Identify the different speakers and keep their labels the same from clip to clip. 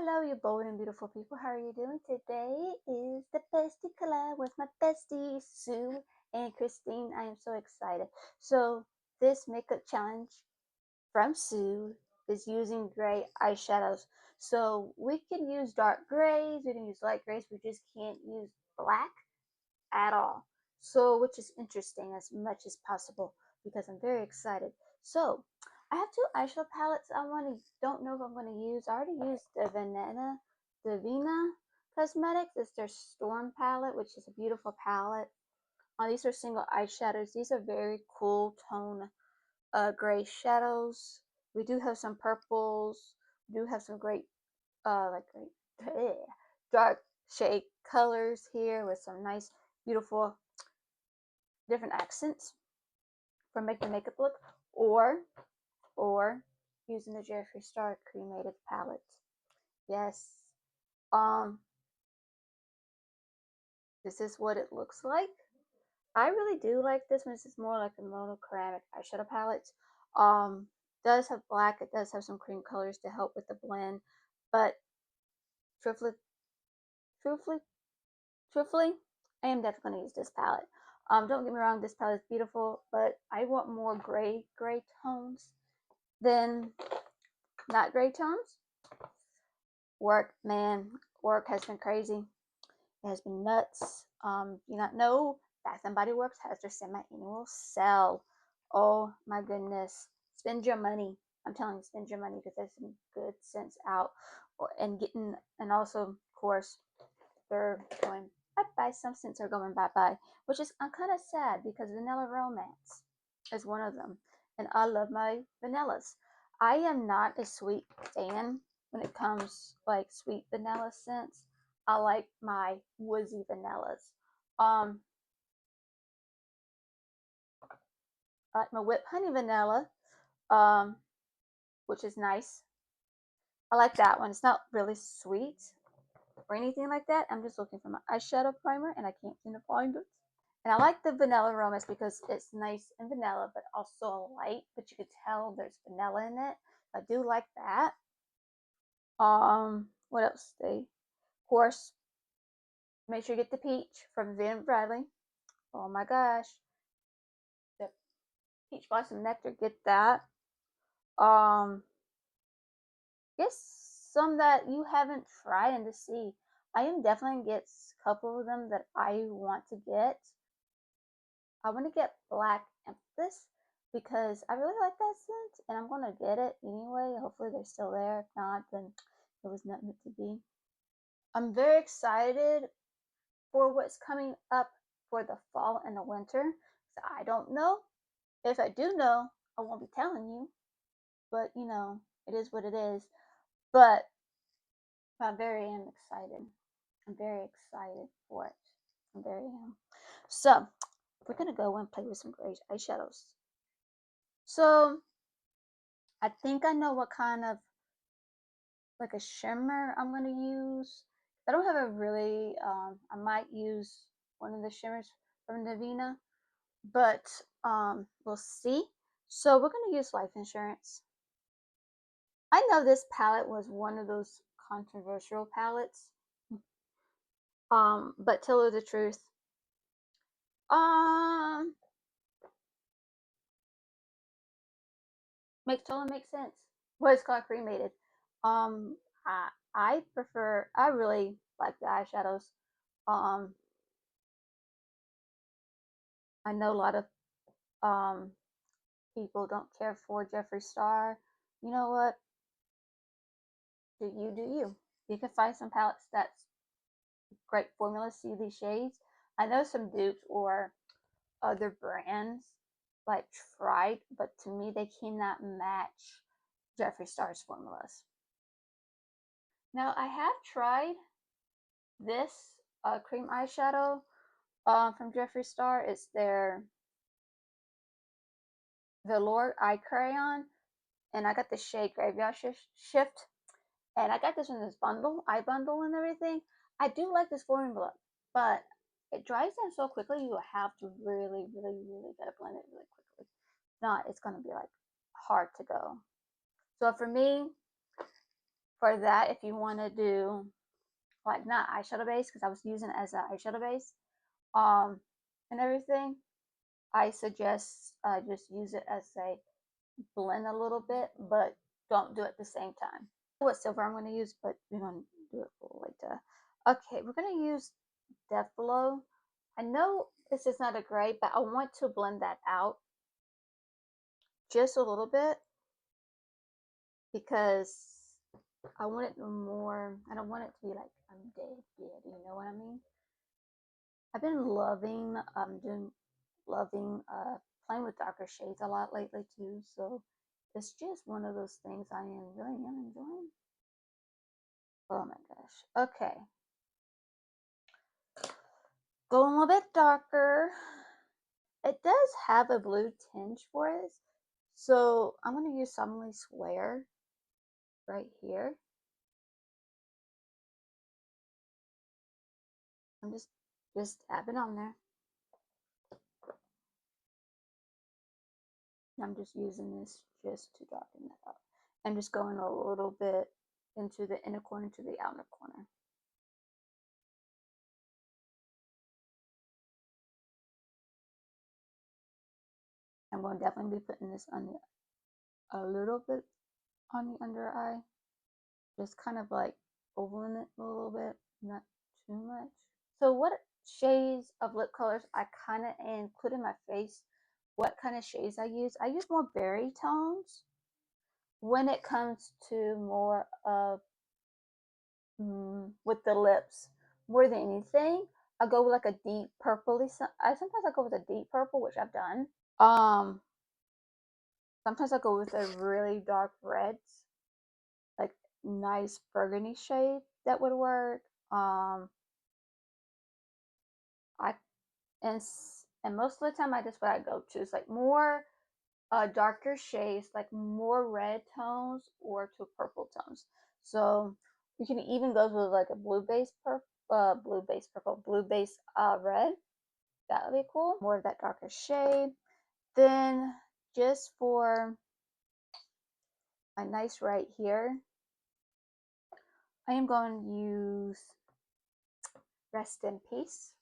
Speaker 1: Hello, you bold and beautiful people. How are you doing? Today is the bestie collab with my besties, Sue and Christine. I am so excited. So, this makeup challenge from Sue is using gray eyeshadows. So, we can use dark grays, we can use light grays, we just can't use black at all. So, which is interesting as much as possible because I'm very excited. So, I have two eyeshadow palettes don't know if I'm going to use. I already used the Vina Cosmetics. It's their Storm palette, which is a beautiful palette. These are single eyeshadows. These are very cool tone gray shadows. We do have some purples. We do have some great great dark shade colors here with some nice beautiful different accents for making the makeup look, or using the Jeffree Star Cremated palette. Yes, um, this is what it looks like. I really do like this one. This is more like a monochrome eyeshadow palette. Um, does have black. It does have some cream colors to help with the blend, but truthfully, truthfully, truthfully, I am definitely gonna use this palette. Don't get me wrong, this palette is beautiful, but I want more gray tones than not gray tones. Work, man, work has been crazy. It has been nuts. You not know Bath and Body Works has their semi-annual sale. Oh my goodness. Spend your money. I'm telling you, spend your money because there's some good scents out. And also, of course, they're going bye-bye. Some scents are going bye-bye, which is I'm kind of sad because Vanilla Romance is one of them. And I love my vanillas. I am not a sweet fan when it comes like sweet vanilla scents. I like my woodsy vanillas. Um, I like my whipped honey vanilla, um, which is nice. I like that one. It's not really sweet or anything like that. I'm just looking for my eyeshadow primer and I can't seem to find it. And I like the vanilla romance because it's nice and vanilla, but also light. But you could tell there's vanilla in it. I do like that. What else? Of course, make sure you get the peach from Vin Bradley. Oh my gosh, the peach blossom nectar. Get that. Um, yes, some that you haven't tried and to see. I am definitely get a couple of them that I want to get. I want to get Black Empress because I really like that scent and I'm going to get it anyway. Hopefully they're still there. If not, then it was not meant to be. I'm very excited for what's coming up for the fall and the winter. So I don't know. If I do know, I won't be telling you. But it is what it is. But I'm very excited. I'm very excited for it. I'm very am. So we're gonna go and play with some gray eyeshadows. So I think I know what kind of like a shimmer I'm gonna use. I don't have a really. I might use one of the shimmers from Navina, but we'll see. So we're gonna use Life Insurance. I know this palette was one of those controversial palettes. But tell her the truth. Um, totally makes sense. Well, it's called Cremated. Um, I prefer. I really like the eyeshadows. Um, I know a lot of um people don't care for Jeffree Star. You know what? Do you. You can find some palettes that's great formula. See these shades. I know some dupes or other brands like tried, but to me they cannot match Jeffree Star's formulas. Now I have tried this cream eyeshadow from Jeffree Star. It's their Velour Eye Crayon, and I got the shade Graveyard Shift, and I got this in this eye bundle and everything. I do like this formula, but it dries down so quickly. You have to really, really, really gotta blend it really quickly. If not, it's gonna be like hard to go. So for me, for that, if you want to do like not eyeshadow base, because I was using it as an eyeshadow base, and everything, I suggest just use it as a blend a little bit, but don't do it at the same time. What silver I'm going to use, but we're going to do it later. Okay, we're going to use Deathblow. I know this is not a gray, but I want to blend that out just a little bit because I want it more, I don't want it to be like I'm dead, you know what I mean? I've been loving playing with darker shades a lot lately too, so it's just one of those things I really am enjoying. Oh my gosh. Okay. Go a little bit darker. It does have a blue tinge for it, so I'm going to use Suddenly Swear right here. I'm just tapping on there. I'm just using this just to darken that up. I'm just going a little bit into the inner corner to the outer corner. I'm going to definitely be putting this on a little bit on the under eye. Just kind of like ovaling it a little bit, not too much. So what shades of lip colors I kind of include in my face, what kind of shades I use more berry tones when it comes to more of with the lips. More than anything, I go with like a deep purpley. Sometimes I go with a deep purple, which I've done. Sometimes I go with a really dark reds, like nice burgundy shade that would work. I and and most of the time, I just what I go to is like more darker shades, like more red tones or to purple tones. So you can even go with like a blue base purple, blue base red. That would be cool. More of that darker shade. Then just for my nice right here, I am going to use Rest in Peace.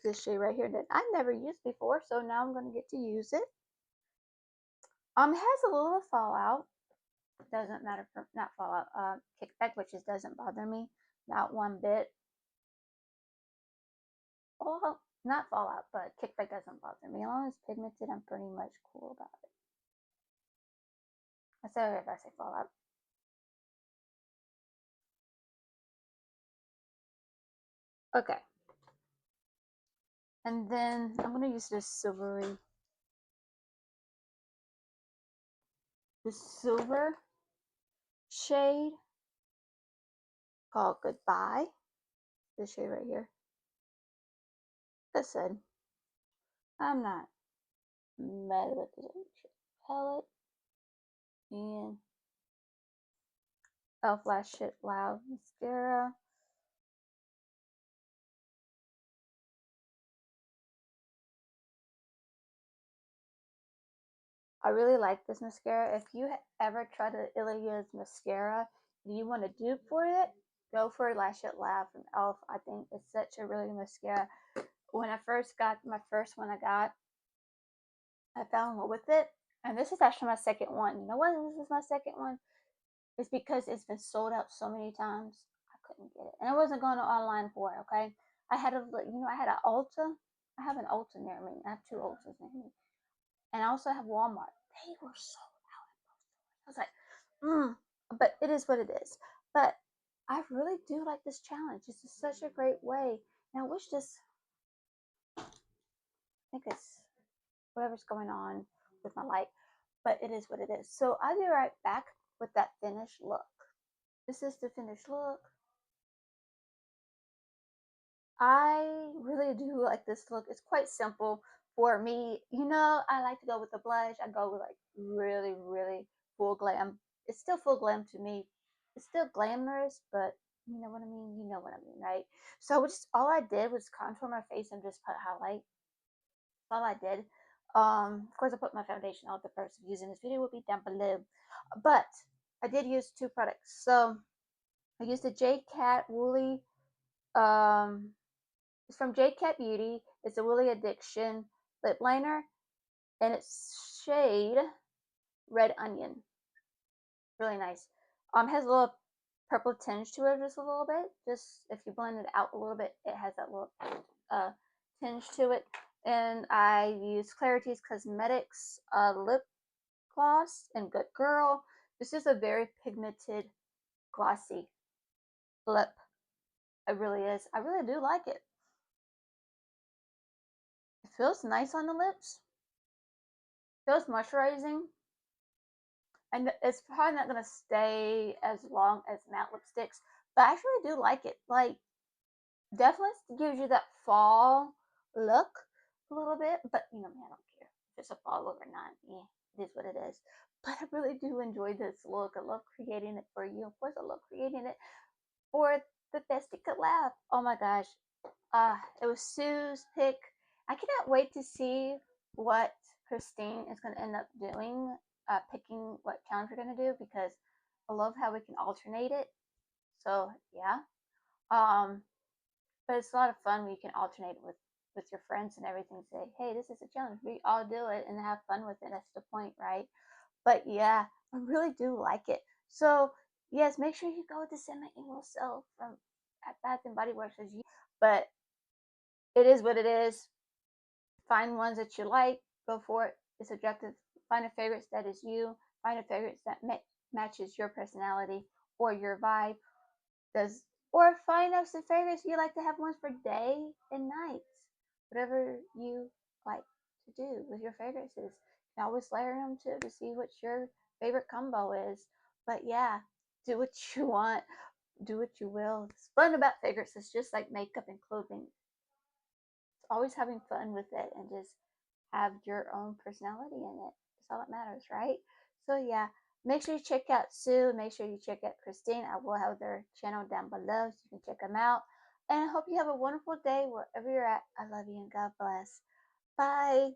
Speaker 1: This shade right here that I never used before, so now I'm going to get to use it. It has a little fallout. Doesn't matter for not fallout. Kickback, which just doesn't bother me, not one bit. Well, not fallout, but kickback doesn't bother me. As long as it's pigmented, I'm pretty much cool about it. I say if I say fallout. Okay. And then I'm gonna use this silver shade called Goodbye. This shade right here. Like I said, I'm not mad with this palette. And Elf Lash Shit Loud mascara. I really like this mascara. If you ever tried the Ilia's mascara and you want a dupe for it, go for Lash It Loud from Elf. I think it's such a really good mascara. When I first got my first one, I fell in love with it. And this is actually my second one. You know why this is my second one? It's because it's been sold out so many times. I couldn't get it, and I wasn't going online for it. Okay, I had I had an Ulta. I have an Ulta near me. I have two Ultas near me, and I also have Walmart. They were sold out. I was like, but it is what it is. But I really do like this challenge. This is such a great way. And I wish I think it's whatever's going on with my light, but it is what it is. So I'll be right back with that finished look. This is the finished look. I really do like this look. It's quite simple for me. I like to go with the blush. I go with like really, really full glam. It's still full glam to me. It's still glamorous, but you know what I mean? You know what I mean, right? So just all I did was contour my face and just put highlight. That's all I did. Of course, I put my foundation on the first. Using this video will be down below. But I did use 2 products. So I used the J Cat Woolly, um, it's from J Cat Beauty. It's a Woolly Addiction lip liner, and it's shade Red Onion. Really nice. Has a little purple tinge to it, just a little bit. Just if you blend it out a little bit, it has that little uh, tinge to it. And I use Clarity's Cosmetics lip gloss and Good Girl. This is a very pigmented, glossy lip. It really is. I really do like it. It feels nice on the lips. Feels moisturizing. And it's probably not going to stay as long as matte lipsticks, but I actually do like it. Like, definitely gives you that fall look a little bit, but you know me, I don't care if it's a fall look or not. Yeah, it is what it is. But I really do enjoy this look. I love creating it for you. Of course, I love creating it for the Bestie collab. Oh my gosh, it was Sue's pick. I cannot wait to see what Christine is going to end up doing, picking what challenge we're going to do because I love how we can alternate it. So yeah, um, but it's a lot of fun when you can alternate it with your friends and everything. Say, hey, this is a challenge. We all do it and have fun with it. That's the point, right? But yeah, I really do like it. So yes, make sure you go to Send My Email Self from at Bath and Body Works as you. But it is what it is. Find ones that you like. Go for it. It's objective. Find a favorite that is you. Find a favorite that matches your personality or your vibe. Does or find out some favorites you like to have ones for day and nights. Whatever you like to do with your favorites is. You can always layer them too to see what your favorite combo is. But yeah, do what you want. Do what you will. It's fun about favorites. It's just like makeup and clothing. It's always having fun with it and just have your own personality in it. That's all that matters, right? So yeah, make sure you check out Sue. Make sure you check out Christine. I will have their channel down below so you can check them out. And I hope you have a wonderful day wherever you're at. I love you and God bless. Bye.